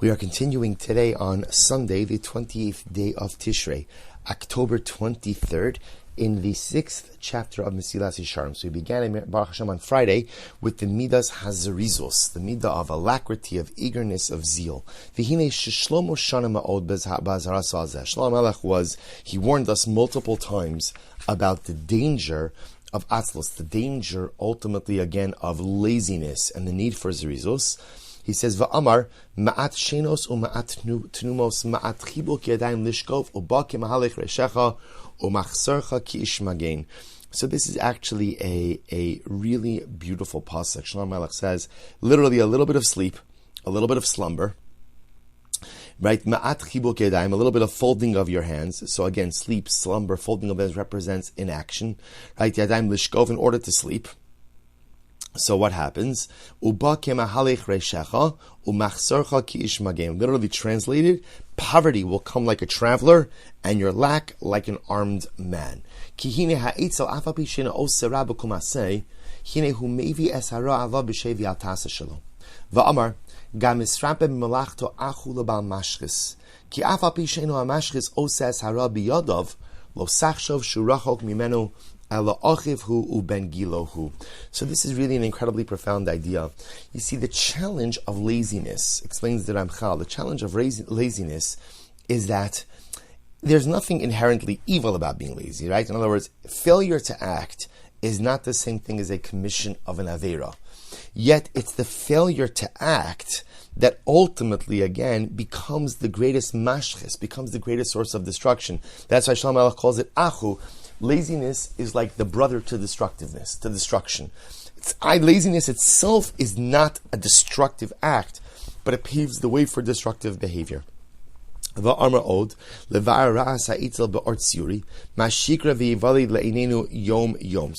We are continuing today on Sunday, the 28th day of Tishrei, October 23rd, in the 6th chapter of Mesillas Yesharim. So we began Baruch Hashem on Friday with the Midas Hazarizos, the Midah of alacrity, of eagerness, of zeal. Shlomo Melech he warned us multiple times about the danger of atzlos, the danger ultimately again of laziness and the need for zerizos. He says, "Va'amar ma'at shenos u'ma'at tnumos ma'at chibuk yadayim lishkov u'ba k'mahalech reshecha u'machzorcha ki'ish magen." So this is actually a really beautiful pasuk. Shlomo Melech says, literally a little bit of sleep, a little bit of slumber, right? Ma'at chibuk yadayim, a little bit of folding of your hands. So again, sleep, slumber, folding of hands represents inaction, right? Yadayim lishkov, in order to sleep. So what happens? Literally translated, poverty will come like a traveler, and your lack like an armed man. Va'amar gam misrape b'malachto achu lebal mashchis ki af al pi she'enu hamashchis oseh es hara biyadav lo sachshov shu rachok mimenu ela achiv hu uben gilo hu. So this is really an incredibly profound idea. You see, the challenge of laziness, explains the Ramchal, the challenge of laziness is that there's nothing inherently evil about being lazy, right? In other words, failure to act is not the same thing as a commission of an Aveira. Yet it's the failure to act that ultimately, again, becomes the greatest mashchis, becomes the greatest source of destruction. That's why Shlomo Melech calls it achu. Laziness is like the brother to destructiveness, to destruction. Laziness itself is not a destructive act, but it paves the way for destructive behavior. So this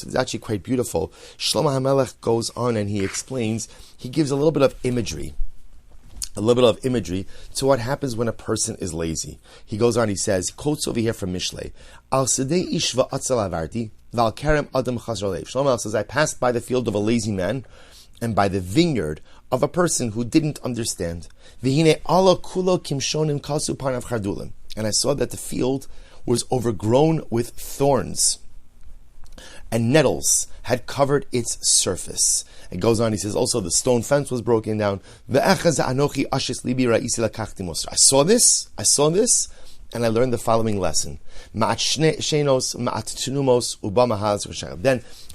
is actually quite beautiful. Shlomo HaMelech goes on and he explains, he gives a little bit of imagery to what happens when a person is lazy. He goes on, he says, quotes over here from Mishlei, Al Sedei Ishva Atzel Avarti, Val Kerem Adam Chazralev. Shlomo HaMelech says, I passed by the field of a lazy man and by the vineyard of a person who didn't understand. V'hine ala kulo kimshonim kasu parnav chardulim. And I saw that the field was overgrown with thorns, and nettles had covered its surface. It goes on, he says, also the stone fence was broken down. I saw this, and I learned the following lesson. Then,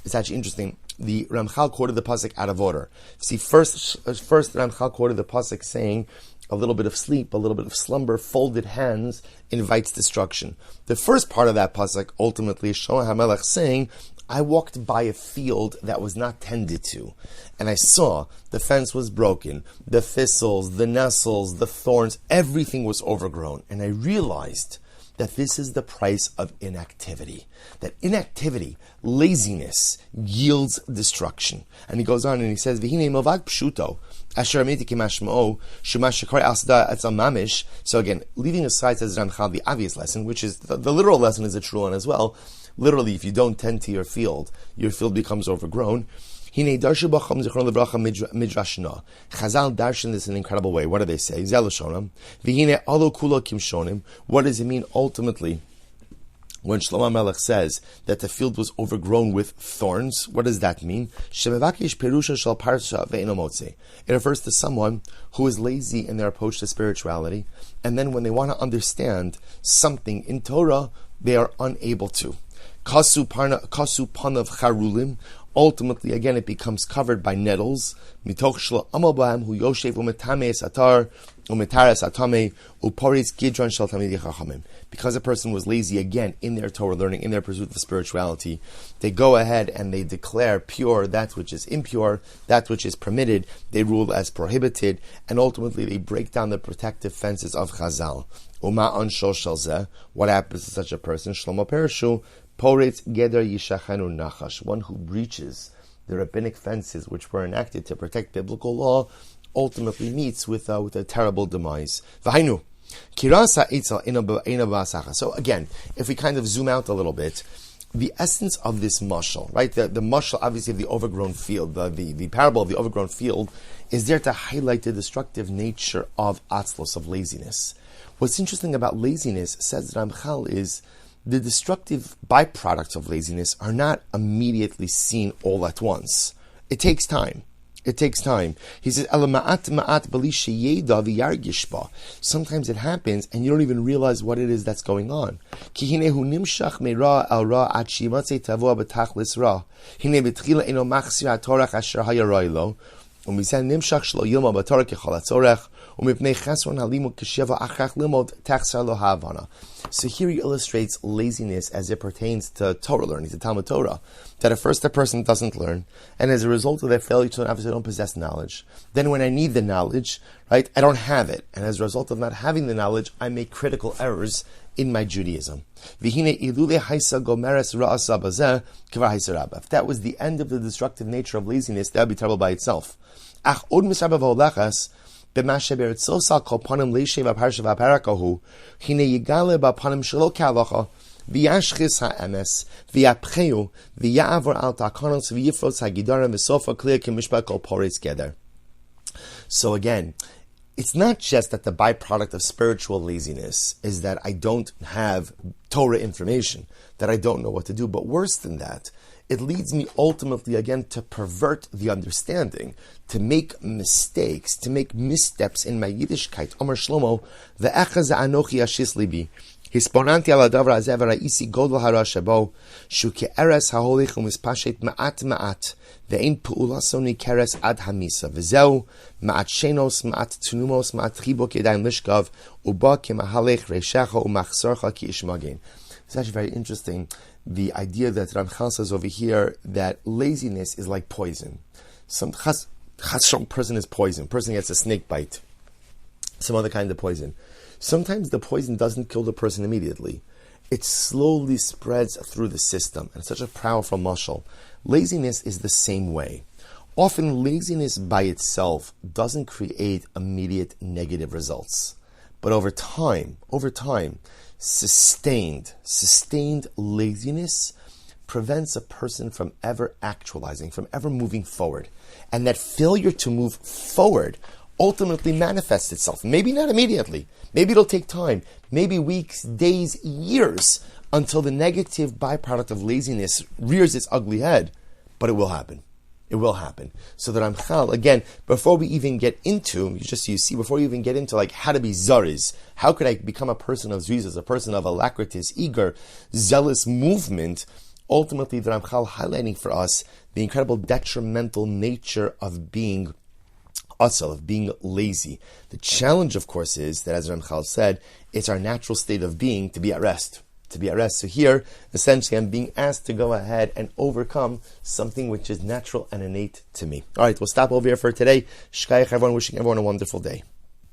it's actually interesting, the Ramchal quoted the pasuk out of order. See, first Ramchal quoted the pasuk saying, a little bit of sleep, a little bit of slumber, folded hands invites destruction. The first part of that pasuk ultimately is Shlomo HaMelech saying, I walked by a field that was not tended to, and I saw the fence was broken, the thistles, the nettles, the thorns, everything was overgrown, and I realized that this is the price of inactivity. That inactivity, laziness, yields destruction. And he goes on and he says, V'hinei movad pshuto, asher amiti kimashma'o, shumash shekar al-sada etzal mamish. So again, leaving aside, says Ramchal, the obvious lesson, which is, the literal lesson is a true one as well. Literally, if you don't tend to your field becomes overgrown. Hine darshu b'cham zichron levracha midrashna. Chazal darshan this in an incredible way. What do they say? Zelashonam. V'hine alo kulo kimshonim. What does it mean ultimately when Shlomo Melech says that the field was overgrown with thorns? What does that mean? Shemevakish perusha shal parsha ve'eno motze. It refers to someone who is lazy in their approach to spirituality, and then when they want to understand something in Torah, they are unable to. Kasu panav charulim. Ultimately, again, it becomes covered by nettles. Mitoch shlo amal b'hem hu yoshev umetame satar umetares atame uporis gidron shel tamidei chachamim. Because a person was lazy again in their Torah learning, in their pursuit of spirituality, they go ahead and they declare pure that which is impure, that which is permitted. They rule as prohibited, and ultimately they break down the protective fences of Chazal. Uma ansho shel zeh. What happens to such a person? Shlomo Perushu. Poretz Geder Yishachanu Nachash, one who breaches the rabbinic fences which were enacted to protect biblical law, ultimately meets with a terrible demise. V'hainu, kirasa itzel ina. So again, if we kind of zoom out a little bit, the essence of this mashal, right? The mashal, obviously, of the overgrown field, the parable of the overgrown field, is there to highlight the destructive nature of atzlos, of laziness. What's interesting about laziness, says Ramchal, is the destructive byproducts of laziness are not immediately seen all at once. It takes time. It takes time. He says, sometimes it happens and you don't even realize what it is that's going on. So here he illustrates laziness as it pertains to Torah learning, to Talmud Torah. That at first a person doesn't learn, and as a result of their failure to learn, obviously they don't possess knowledge. Then when I need the knowledge, right, I don't have it. And as a result of not having the knowledge, I make critical errors in my Judaism. If that was the end of the destructive nature of laziness, that would be terrible by itself. V'yashchis ha'emes, v'yapcheu, v'ya'avor al takanos, v'yifrotz hagidarim, v'sofa kliya k'mishpat kol poretz geder. So again, it's not just that the byproduct of spiritual laziness is that I don't have Torah information, that I don't know what to do, but worse than that, it leads me ultimately again to pervert the understanding, to make mistakes, to make missteps in my Yiddishkeit. Omer Shlomo, ve'echaz anochi ashis libi. Hisponanti ala davra azeh v'ra'isi godol hara shebo, shu ke'eres ha'holich u'mispashet ma'at ma'at, ve'ein pu'ulaso nikeres ad hamisa, v'zeu ma'at shenos, ma'at tunumos, ma'at chibok yedayim lishkav, uba ke'mahalech reishecha u'machsorcha ki ishmagen. It's actually very interesting, the idea that Ramchal says over here, that laziness is like poison. Some person is poison. Person gets a snake bite, some other kind of poison. Sometimes the poison doesn't kill the person immediately. It slowly spreads through the system. And it's such a powerful mashal. Laziness is the same way. Often laziness by itself doesn't create immediate negative results. But over time, sustained laziness prevents a person from ever actualizing, from ever moving forward. And that failure to move forward ultimately manifests itself. Maybe not immediately. Maybe it'll take time. Maybe weeks, days, years, until the negative byproduct of laziness rears its ugly head. But it will happen. It will happen. So that Ramchal, again, before we even get into, before you even get into like how to be zariz, how could I become a person of zrizas, a person of alacritus, eager, zealous movement, ultimately the Ramchal highlighting for us the incredible detrimental nature of being of being lazy. The challenge, of course, is that, as Ramchal said, it's our natural state of being to be at rest. So here, essentially, I'm being asked to go ahead and overcome something which is natural and innate to me. All right, we'll stop over here for today. Shkayach, everyone, wishing everyone a wonderful day.